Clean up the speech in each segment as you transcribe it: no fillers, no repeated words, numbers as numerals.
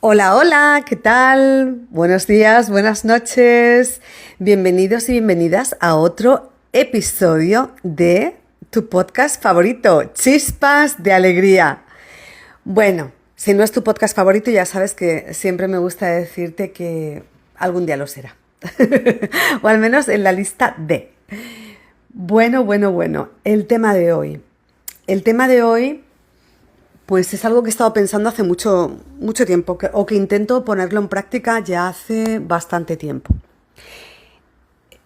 Hola, hola, ¿qué tal? Buenos días, buenas noches. Bienvenidos y bienvenidas a otro episodio de tu podcast favorito, Chispas de Alegría. Bueno, si no es tu podcast favorito, ya sabes que siempre me gusta decirte que algún día lo será. O al menos en la lista de. Bueno, el tema de hoy. El tema de hoy pues es algo que he estado pensando hace mucho tiempo, o que intento ponerlo en práctica ya hace bastante tiempo.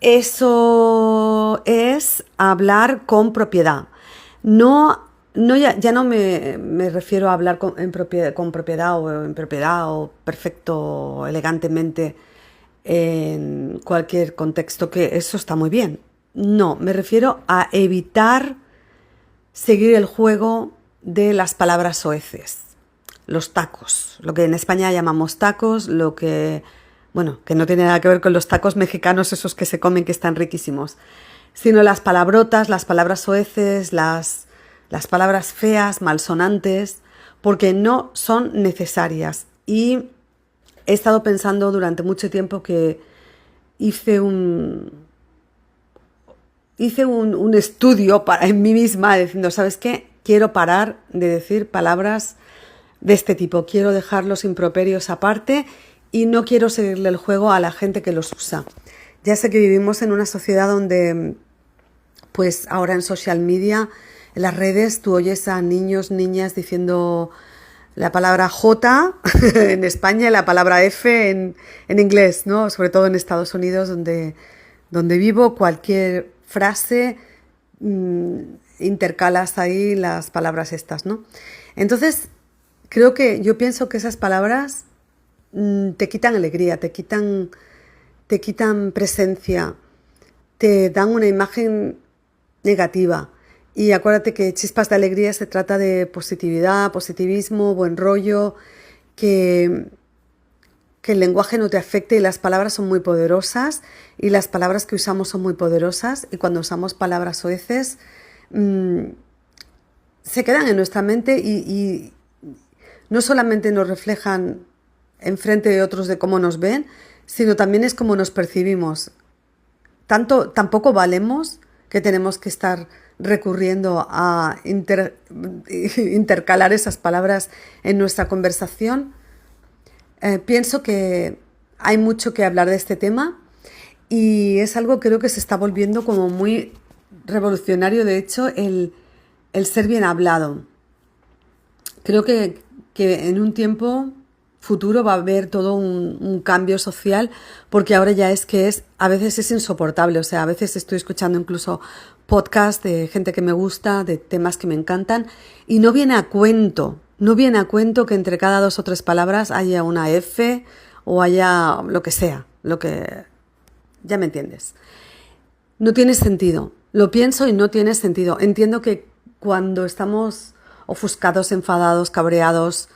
Eso es hablar con propiedad. Ya no me refiero a hablar con propiedad o perfecto, elegantemente en cualquier contexto, que eso está muy bien. No, me refiero a evitar seguir el juego de las palabras soeces, los tacos, lo que en España llamamos tacos, que no tiene nada que ver con los tacos mexicanos, esos que se comen que están riquísimos, sino las palabrotas, las palabras soeces, las palabras feas, malsonantes, porque no son necesarias. Y he estado pensando durante mucho tiempo que hice un estudio en mí misma diciendo, ¿sabes qué? Quiero parar de decir palabras de este tipo, quiero dejar los improperios aparte y no quiero seguirle el juego a la gente que los usa. Ya sé que vivimos en una sociedad donde, pues ahora en social media, en las redes, tú oyes a niños, niñas diciendo la palabra J en España y la palabra F en inglés, ¿no? Sobre todo en Estados Unidos, donde vivo, cualquier frase intercalas ahí las palabras estas, ¿no? Entonces, yo pienso que esas palabras te quitan alegría, te quitan presencia, te dan una imagen negativa. Y acuérdate que Chispas de Alegría se trata de positividad, positivismo, buen rollo, que el lenguaje no te afecte, y las palabras son muy poderosas y las palabras que usamos son muy poderosas, y cuando usamos palabras soeces se quedan en nuestra mente y no solamente nos reflejan enfrente de otros de cómo nos ven, sino también es como nos percibimos. Tampoco valemos que tenemos que estar recurriendo a intercalar esas palabras en nuestra conversación. Pienso que hay mucho que hablar de este tema y es algo que creo que se está volviendo como muy revolucionario, de hecho, el ser bien hablado. Creo que en un tiempo futuro va a haber todo un cambio social, porque ahora ya a veces es insoportable. O sea, a veces estoy escuchando incluso podcasts de gente que me gusta, de temas que me encantan, y no viene a cuento que entre cada 2 o 3 palabras haya una F o haya lo que sea, ya me entiendes. No tiene sentido. Lo pienso y no tiene sentido. Entiendo que cuando estamos ofuscados, enfadados, cabreados,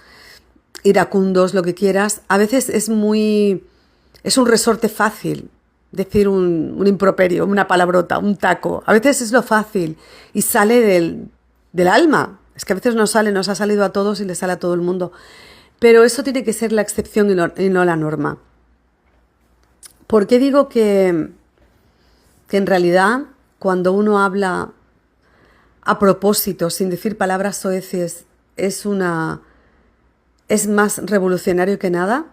iracundos, lo que quieras, a veces es un resorte fácil decir un improperio, una palabrota, un taco. A veces es lo fácil y sale del alma. Es que a veces nos ha salido a todos y le sale a todo el mundo. Pero eso tiene que ser la excepción y no la norma. ¿Por qué digo que en realidad cuando uno habla a propósito, sin decir palabras soeces, es más revolucionario que nada?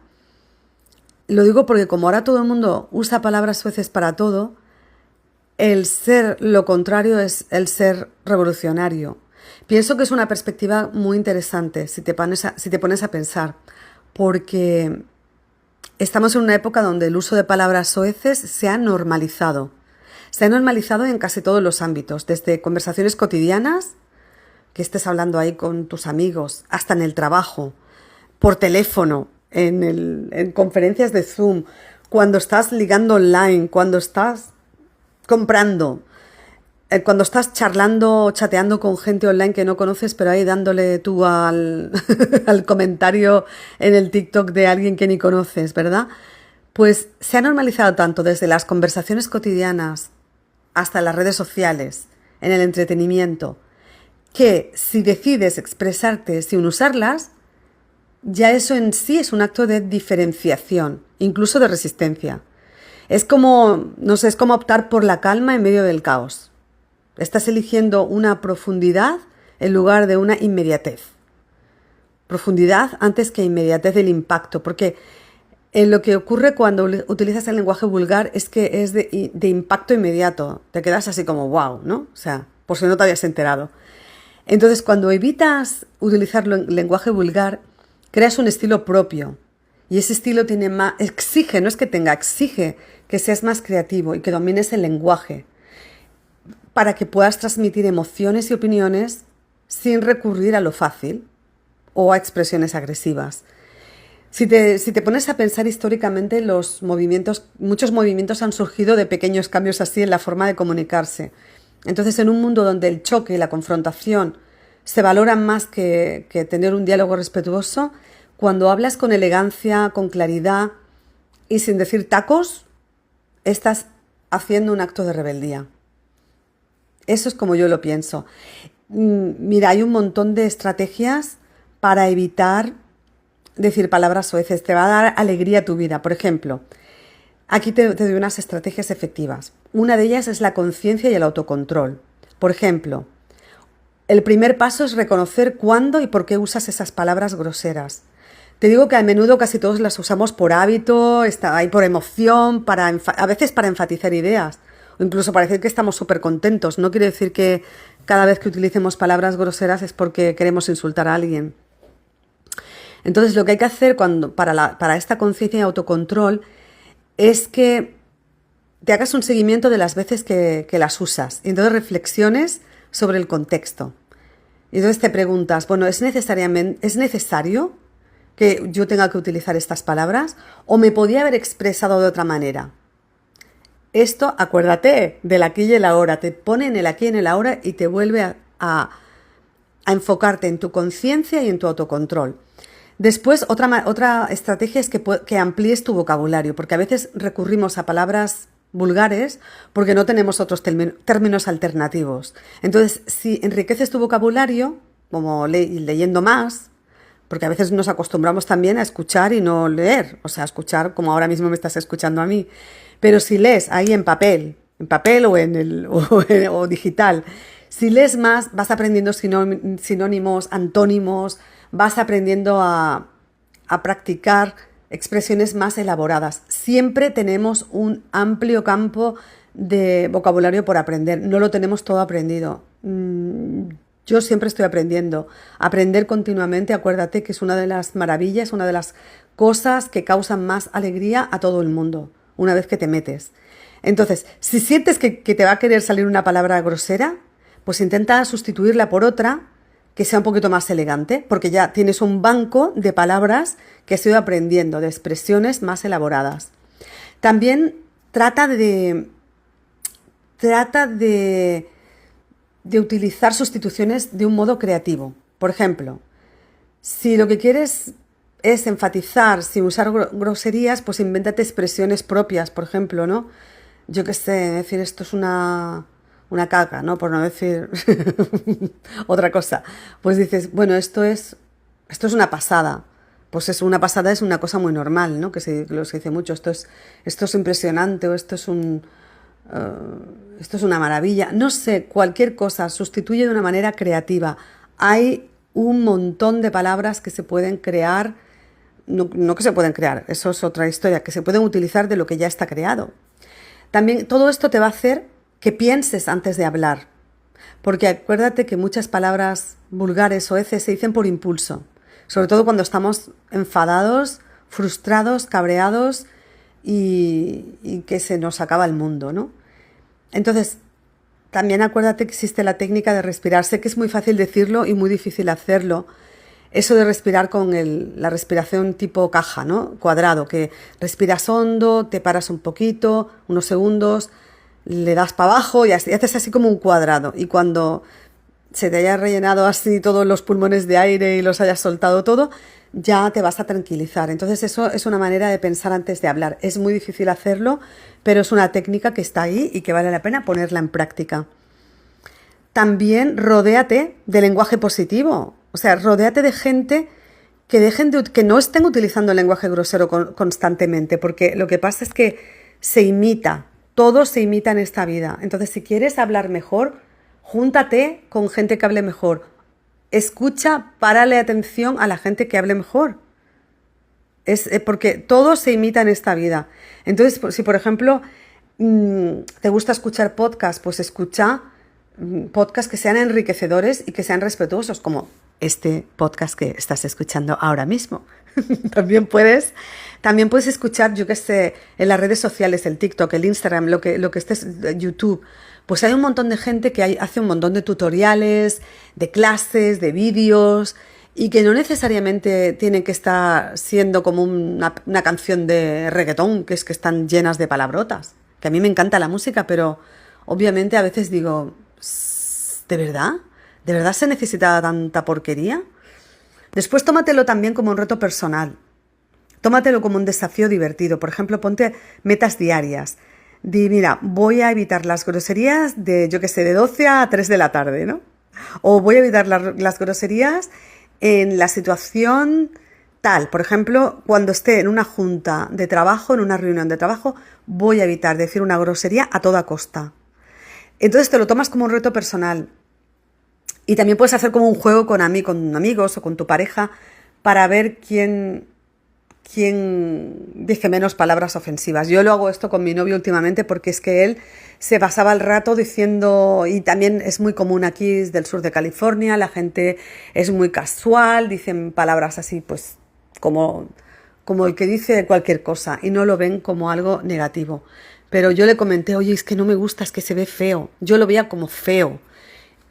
Lo digo porque como ahora todo el mundo usa palabras soeces para todo, el ser lo contrario es el ser revolucionario. Pienso que es una perspectiva muy interesante si te pones a pensar, porque estamos en una época donde el uso de palabras soeces se ha normalizado. Se ha normalizado en casi todos los ámbitos, desde conversaciones cotidianas, que estés hablando ahí con tus amigos, hasta en el trabajo, por teléfono, en conferencias de Zoom, cuando estás ligando online, cuando estás comprando, cuando estás charlando o chateando con gente online que no conoces, pero ahí dándole tú al comentario en el TikTok de alguien que ni conoces, ¿verdad? Pues se ha normalizado tanto desde las conversaciones cotidianas hasta las redes sociales, en el entretenimiento, que si decides expresarte sin usarlas, ya eso en sí es un acto de diferenciación, incluso de resistencia. Es como, no sé, es como optar por la calma en medio del caos. Estás eligiendo una profundidad en lugar de una inmediatez. Profundidad antes que inmediatez del impacto, porque lo que ocurre cuando utilizas el lenguaje vulgar es que es de impacto inmediato. Te quedas así como wow, ¿no? O sea, por si no te habías enterado. Entonces, cuando evitas utilizar lenguaje vulgar, creas un estilo propio. Y ese estilo tiene más, exige, no es que tenga, exige que seas más creativo y que domines el lenguaje para que puedas transmitir emociones y opiniones sin recurrir a lo fácil o a expresiones agresivas. Si te pones a pensar históricamente, muchos movimientos han surgido de pequeños cambios así en la forma de comunicarse. Entonces, en un mundo donde el choque y la confrontación se valoran más que tener un diálogo respetuoso, cuando hablas con elegancia, con claridad y sin decir tacos, estás haciendo un acto de rebeldía. Eso es como yo lo pienso. Mira, hay un montón de estrategias para evitar decir palabras soeces. Te va a dar alegría a tu vida. Por ejemplo, aquí te doy unas estrategias efectivas. Una de ellas es la conciencia y el autocontrol. Por ejemplo, el primer paso es reconocer cuándo y por qué usas esas palabras groseras. Te digo que a menudo casi todos las usamos por hábito, por emoción, a veces para enfatizar ideas, o incluso para decir que estamos súper contentos. No quiere decir que cada vez que utilicemos palabras groseras es porque queremos insultar a alguien. Entonces, lo que hay que hacer para esta conciencia y autocontrol es que te hagas un seguimiento de las veces que las usas y entonces reflexiones sobre el contexto. Y entonces te preguntas, bueno, ¿es necesario que yo tenga que utilizar estas palabras o me podía haber expresado de otra manera? Esto, acuérdate del aquí y el ahora, te pone en el aquí y en el ahora y te vuelve a enfocarte en tu conciencia y en tu autocontrol. Después, otra estrategia es que amplíes tu vocabulario, porque a veces recurrimos a palabras vulgares porque no tenemos otros términos alternativos. Entonces, si enriqueces tu vocabulario, como leyendo más, porque a veces nos acostumbramos también a escuchar y no leer, o sea, a escuchar como ahora mismo me estás escuchando a mí, pero si lees ahí en papel o digital, si lees más, vas aprendiendo sinónimos, antónimos, vas aprendiendo a practicar expresiones más elaboradas. Siempre tenemos un amplio campo de vocabulario por aprender, no lo tenemos todo aprendido. Yo siempre estoy aprendiendo. Aprender continuamente, acuérdate que es una de las maravillas, una de las cosas que causan más alegría a todo el mundo, una vez que te metes. Entonces, si sientes que te va a querer salir una palabra grosera, pues intenta sustituirla por otra que sea un poquito más elegante, porque ya tienes un banco de palabras que has ido aprendiendo, de expresiones más elaboradas. También trata de utilizar sustituciones de un modo creativo. Por ejemplo, si lo que quieres es enfatizar sin usar groserías, pues invéntate expresiones propias, por ejemplo, ¿no? Yo qué sé, decir esto es una caca, ¿no? Por no decir otra cosa. Pues dices, bueno, esto es una pasada. Pues una pasada es una cosa muy normal, ¿no? Que se dice mucho, esto es impresionante o esto es una maravilla. No sé, cualquier cosa, sustituye de una manera creativa. Hay un montón de palabras que se pueden crear, no que se pueden crear, eso es otra historia, que se pueden utilizar de lo que ya está creado. También todo esto te va a hacer que pienses antes de hablar, porque acuérdate que muchas palabras vulgares o heces se dicen por impulso, sobre todo cuando estamos enfadados, frustrados, cabreados y que se nos acaba el mundo, ¿no? Entonces, también acuérdate que existe la técnica de respirar. Sé que es muy fácil decirlo y muy difícil hacerlo. Eso de respirar con la respiración tipo caja, ¿no? Cuadrado, que respiras hondo, te paras un poquito, unos segundos, le das para abajo y haces así como un cuadrado. Y cuando se te haya rellenado así todos los pulmones de aire y los hayas soltado todo, ya te vas a tranquilizar. Entonces eso es una manera de pensar antes de hablar. Es muy difícil hacerlo, pero es una técnica que está ahí y que vale la pena ponerla en práctica. También rodéate de lenguaje positivo. O sea, rodéate de gente que dejen que no estén utilizando el lenguaje grosero constantemente, porque lo que pasa es que se imita, todo se imita en esta vida. Entonces, si quieres hablar mejor, júntate con gente que hable mejor. Escucha, párale atención a la gente que hable mejor. Porque todo se imita en esta vida. Entonces, si por ejemplo te gusta escuchar podcasts, pues escucha podcasts que sean enriquecedores y que sean respetuosos, como este podcast que estás escuchando ahora mismo. También puedes escuchar, yo qué sé, en las redes sociales, el TikTok, el Instagram, lo que estés, YouTube. Pues hay un montón de gente que hace un montón de tutoriales, de clases, de vídeos, y que no necesariamente tienen que estar siendo como una canción de reggaetón, que es que están llenas de palabrotas. Que a mí me encanta la música, pero obviamente a veces digo, ¿de verdad? ¿De verdad se necesita tanta porquería? Después tómatelo también como un reto personal. Tómatelo como un desafío divertido. Por ejemplo, ponte metas diarias. Di, mira, voy a evitar las groserías de, yo qué sé, de 12 a 3 de la tarde, ¿no? O voy a evitar las groserías en la situación tal. Por ejemplo, cuando esté en una junta de trabajo, en una reunión de trabajo, voy a evitar decir una grosería a toda costa. Entonces te lo tomas como un reto personal. Y también puedes hacer como un juego con amigos o con tu pareja para ver quién dice menos palabras ofensivas. Yo lo hago esto con mi novio últimamente porque es que él se pasaba el rato diciendo, y también es muy común aquí del sur de California, la gente es muy casual, dicen palabras así pues como el que dice cualquier cosa y no lo ven como algo negativo. Pero yo le comenté, oye, es que no me gusta, es que se ve feo. Yo lo veía como feo.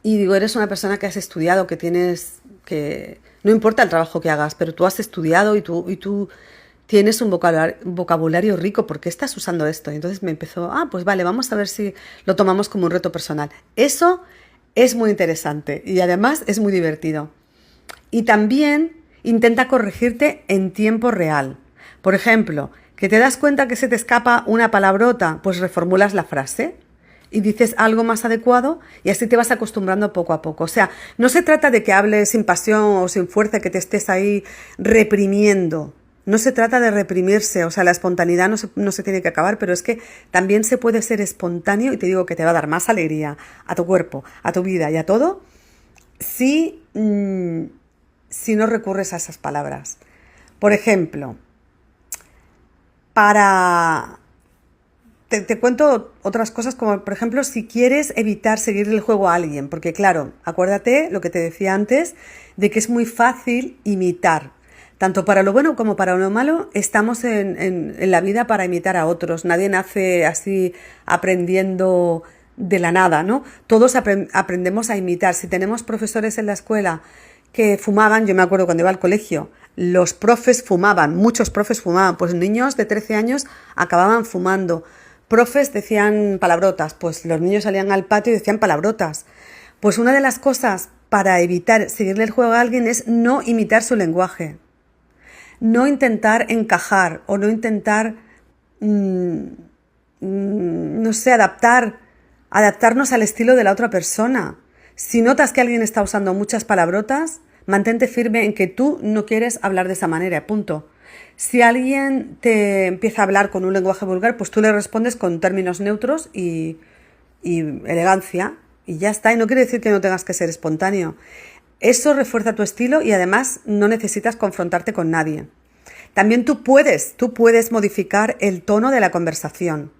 Y digo, eres una persona que has estudiado, que no importa el trabajo que hagas, pero tú has estudiado y tú tienes un vocabulario rico, ¿por qué estás usando esto? Y entonces me empezó, pues vale, vamos a ver si lo tomamos como un reto personal. Eso es muy interesante y además es muy divertido. Y también intenta corregirte en tiempo real. Por ejemplo, que te das cuenta que se te escapa una palabrota, pues reformulas la frase y dices algo más adecuado y así te vas acostumbrando poco a poco. O sea, no se trata de que hables sin pasión o sin fuerza, que te estés ahí reprimiendo. No se trata de reprimirse, o sea, la espontaneidad no se tiene que acabar, pero es que también se puede ser espontáneo y te digo que te va a dar más alegría a tu cuerpo, a tu vida y a todo si no recurres a esas palabras. Por ejemplo, Te cuento otras cosas como, por ejemplo, si quieres evitar seguir el juego a alguien, porque claro, acuérdate lo que te decía antes, de que es muy fácil imitar. Tanto para lo bueno como para lo malo, estamos en la vida para imitar a otros. Nadie nace así aprendiendo de la nada, ¿no? Todos aprendemos a imitar. Si tenemos profesores en la escuela que fumaban, yo me acuerdo cuando iba al colegio, los profes fumaban, muchos profes fumaban, pues niños de 13 años acababan fumando. Profes decían palabrotas, pues los niños salían al patio y decían palabrotas. Pues una de las cosas para evitar seguirle el juego a alguien es no imitar su lenguaje. No intentar encajar o no intentar, no sé, adaptarnos al estilo de la otra persona. Si notas que alguien está usando muchas palabrotas, mantente firme en que tú no quieres hablar de esa manera, punto. Si alguien te empieza a hablar con un lenguaje vulgar, pues tú le respondes con términos neutros y elegancia y ya está. Y no quiere decir que no tengas que ser espontáneo. Eso refuerza tu estilo y además no necesitas confrontarte con nadie. También tú puedes modificar el tono de la conversación.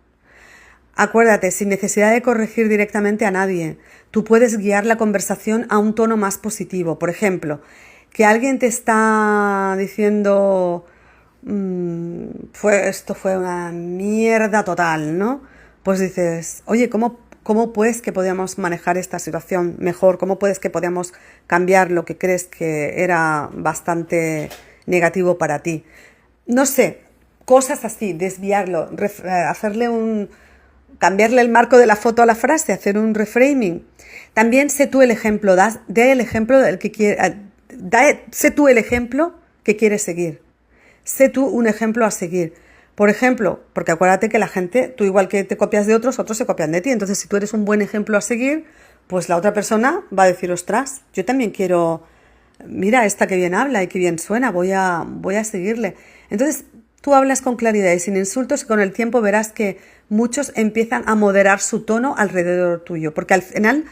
Acuérdate, sin necesidad de corregir directamente a nadie, tú puedes guiar la conversación a un tono más positivo. Por ejemplo, que alguien te está diciendo esto fue una mierda total, ¿no? Pues dices, oye, ¿cómo puedes que podíamos manejar esta situación mejor? ¿Cómo puedes que podíamos cambiar lo que crees que era bastante negativo para ti? No sé, cosas así, desviarlo, cambiarle el marco de la foto a la frase, hacer un reframing. También sé tú el ejemplo, sé tú el ejemplo que quieres seguir. Sé tú un ejemplo a seguir. Por ejemplo, porque acuérdate que la gente, tú igual que te copias de otros se copian de ti. Entonces, si tú eres un buen ejemplo a seguir, pues la otra persona va a decir, ostras, yo también quiero mira, esta que bien habla y que bien suena, voy a seguirle. Entonces, tú hablas con claridad y sin insultos y con el tiempo verás que muchos empiezan a moderar su tono alrededor tuyo, porque al final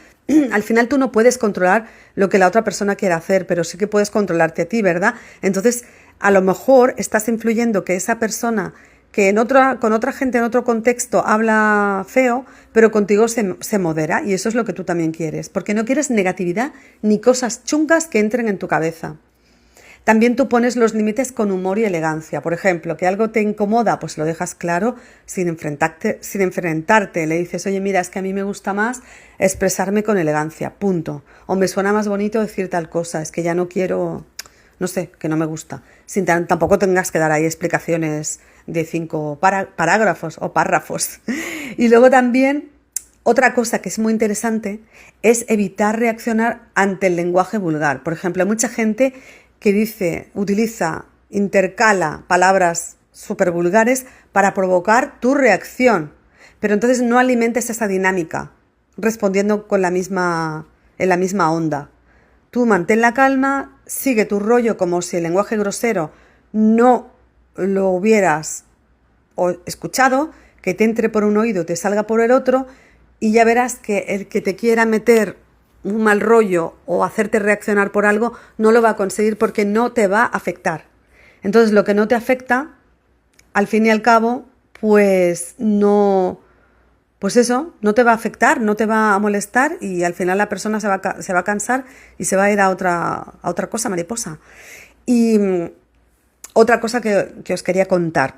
tú no puedes controlar lo que la otra persona quiere hacer, pero sí que puedes controlarte a ti, ¿verdad? Entonces, a lo mejor estás influyendo que esa persona que con otra gente en otro contexto habla feo, pero contigo se modera y eso es lo que tú también quieres, porque no quieres negatividad ni cosas chungas que entren en tu cabeza. También tú pones los límites con humor y elegancia. Por ejemplo, que algo te incomoda, pues lo dejas claro sin enfrentarte. Le dices, oye, mira, es que a mí me gusta más expresarme con elegancia, punto. O me suena más bonito decir tal cosa, es que ya no quiero, no sé, que no me gusta. Tampoco tengas que dar ahí explicaciones de 5 parágrafos o párrafos. Y luego también, otra cosa que es muy interesante es evitar reaccionar ante el lenguaje vulgar. Por ejemplo, hay mucha gente que intercala palabras súper vulgares para provocar tu reacción. Pero entonces no alimentes esa dinámica, respondiendo en la misma onda. Tú mantén la calma, sigue tu rollo como si el lenguaje grosero no lo hubieras escuchado, que te entre por un oído, te salga por el otro, y ya verás que el que te quiera meter un mal rollo o hacerte reaccionar por algo, no lo va a conseguir porque no te va a afectar. Entonces, lo que no te afecta, al fin y al cabo, pues no, pues eso, no te va a afectar, no te va a molestar y al final la persona se va a cansar y se va a ir a otra cosa mariposa. Y otra cosa que os quería contar.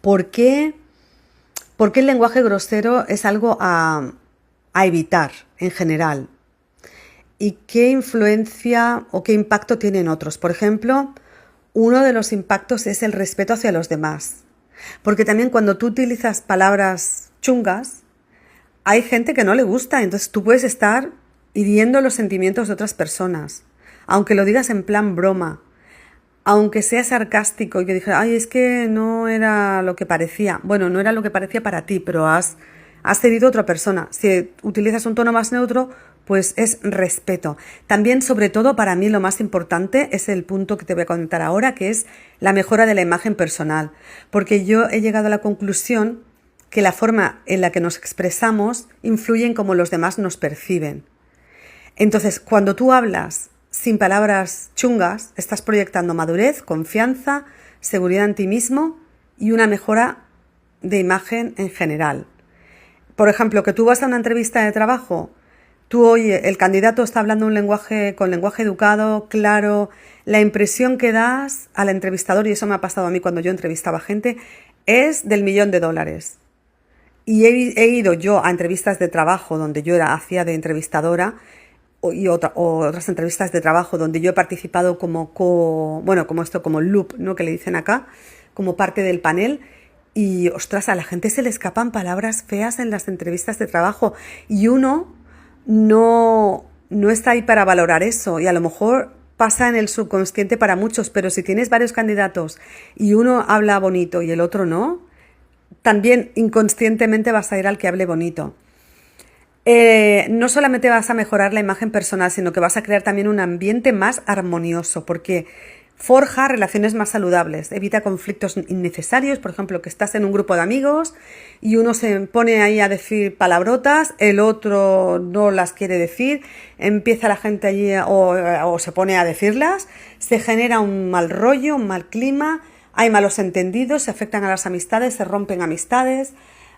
¿Por qué el lenguaje grosero es algo a evitar en general? ¿Y qué influencia o qué impacto tiene en otros? Por ejemplo, uno de los impactos es el respeto hacia los demás. Porque también cuando tú utilizas palabras chungas, hay gente que no le gusta, entonces tú puedes estar hiriendo los sentimientos de otras personas, aunque lo digas en plan broma, aunque sea sarcástico y que dije, ay, es que no era lo que parecía. Bueno, no era lo que parecía para ti, pero has herido a otra persona. Si utilizas un tono más neutro, pues es respeto. También, sobre todo, para mí lo más importante es el punto que te voy a contar ahora, que es la mejora de la imagen personal. Porque yo he llegado a la conclusión que la forma en la que nos expresamos influye en cómo los demás nos perciben. Entonces, cuando tú hablas sin palabras chungas, estás proyectando madurez, confianza, seguridad en ti mismo y una mejora de imagen en general. Por ejemplo, que tú vas a una entrevista de trabajo, tú oye, el candidato está hablando con lenguaje educado, claro, la impresión que das al entrevistador, y eso me ha pasado a mí cuando yo entrevistaba gente, es del $1.000.000. Y he ido yo a entrevistas de trabajo donde yo hacía de entrevistadora o otras entrevistas de trabajo donde yo he participado como loop, ¿no? Que le dicen acá, como parte del panel. Y, ostras, a la gente se le escapan palabras feas en las entrevistas de trabajo y uno no está ahí para valorar eso y a lo mejor pasa en el subconsciente para muchos, pero si tienes varios candidatos y uno habla bonito y el otro no, también inconscientemente vas a ir al que hable bonito. No solamente vas a mejorar la imagen personal, sino que vas a crear también un ambiente más armonioso, porque forja relaciones más saludables, evita conflictos innecesarios, por ejemplo, que estás en un grupo de amigos y uno se pone ahí a decir palabrotas, el otro no las quiere decir, empieza la gente allí o se pone a decirlas, se genera un mal rollo, un mal clima, hay malos entendidos, se afectan a las amistades, se rompen amistades,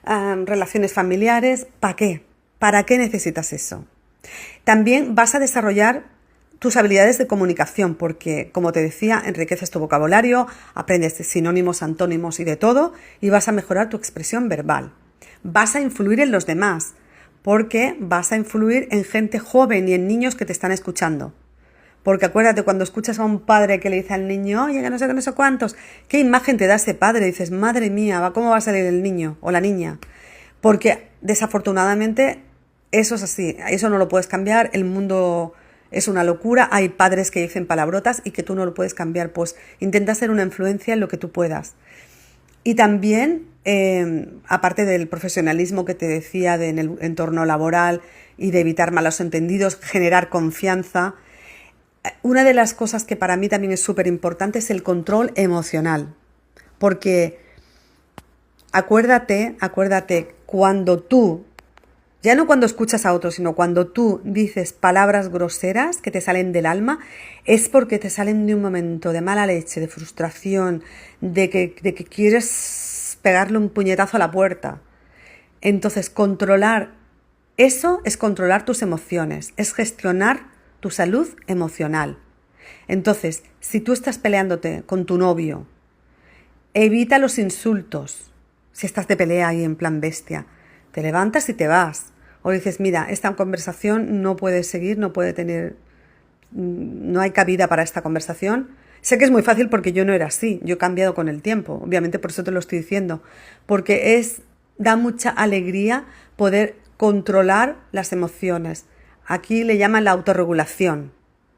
relaciones familiares. ¿Para qué? ¿Para qué necesitas eso? También vas a desarrollar tus habilidades de comunicación porque, como te decía, enriqueces tu vocabulario, aprendes sinónimos, antónimos y de todo y vas a mejorar tu expresión verbal. Vas a influir en los demás porque vas a influir en gente joven y en niños que te están escuchando. Porque acuérdate, cuando escuchas a un padre que le dice al niño, oye, que no sé cuántos, ¿qué imagen te da ese padre? Y dices, madre mía, ¿cómo va a salir el niño o la niña? Porque desafortunadamente eso es así, eso no lo puedes cambiar, el mundo es una locura, hay padres que dicen palabrotas y que tú no lo puedes cambiar, pues intenta ser una influencia en lo que tú puedas. Y también, aparte del profesionalismo que te decía en el entorno laboral y de evitar malos entendidos, generar confianza, Una de las cosas que para mí también es súper importante es el control emocional. Porque acuérdate, cuando tú, ya no cuando escuchas a otros, sino cuando tú dices palabras groseras que te salen del alma, es porque te salen de un momento de mala leche, de frustración, de que quieres pegarle un puñetazo a la puerta. Entonces, controlar eso es controlar tus emociones, es gestionar tu salud emocional. Entonces, si tú estás peleándote con tu novio, evita los insultos. Si estás de pelea ahí en plan bestia, te levantas y te vas. O dices, mira, esta conversación no puede seguir, no hay cabida para esta conversación. Sé que es muy fácil porque yo no era así, yo he cambiado con el tiempo, obviamente por eso te lo estoy diciendo, porque da mucha alegría poder controlar las emociones. Aquí le llaman la autorregulación,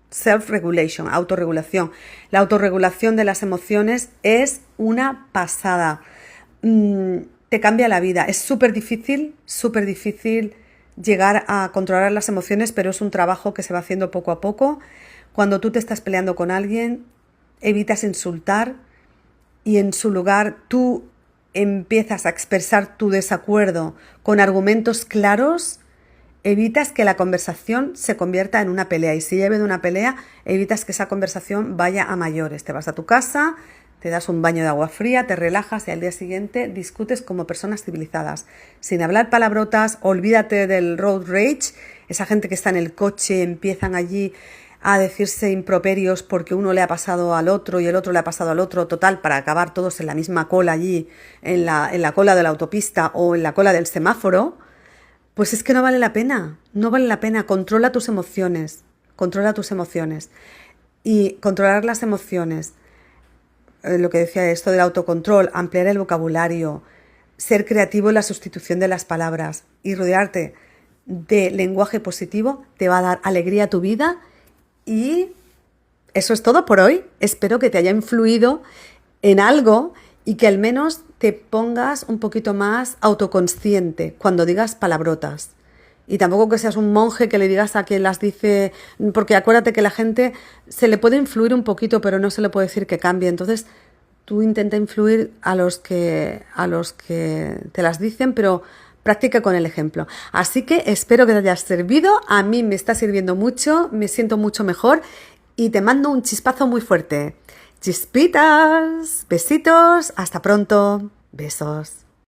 self-regulation, autorregulación. La autorregulación de las emociones es una pasada. Te cambia la vida. Es súper difícil llegar a controlar las emociones, pero es un trabajo que se va haciendo poco a poco. Cuando tú te estás peleando con alguien, evitas insultar y en su lugar tú empiezas a expresar tu desacuerdo con argumentos claros, evitas que la conversación se convierta en una pelea. Y si ya ha habido una pelea, evitas que esa conversación vaya a mayores. Te vas a tu casa, te das un baño de agua fría, te relajas y al día siguiente discutes como personas civilizadas. Sin hablar palabrotas, olvídate del road rage. Esa gente que está en el coche, empiezan allí a decirse improperios porque uno le ha pasado al otro y el otro le ha pasado al otro, total, para acabar todos en la misma cola allí, en la cola de la autopista o en la cola del semáforo. Pues es que no vale la pena, no vale la pena. Controla tus emociones. Y controlar las emociones, lo que decía esto del autocontrol, ampliar el vocabulario, ser creativo en la sustitución de las palabras y rodearte de lenguaje positivo te va a dar alegría a tu vida. Y eso es todo por hoy. Espero que te haya influido en algo y que al menos te pongas un poquito más autoconsciente cuando digas palabrotas. Y tampoco que seas un monje que le digas a quien las dice, porque acuérdate que la gente se le puede influir un poquito, pero no se le puede decir que cambie. Entonces tú intenta influir a los que te las dicen, pero practica con el ejemplo. Así que espero que te haya servido. A mí me está sirviendo mucho, me siento mucho mejor y te mando un chispazo muy fuerte. Chispitas, besitos, hasta pronto, besos.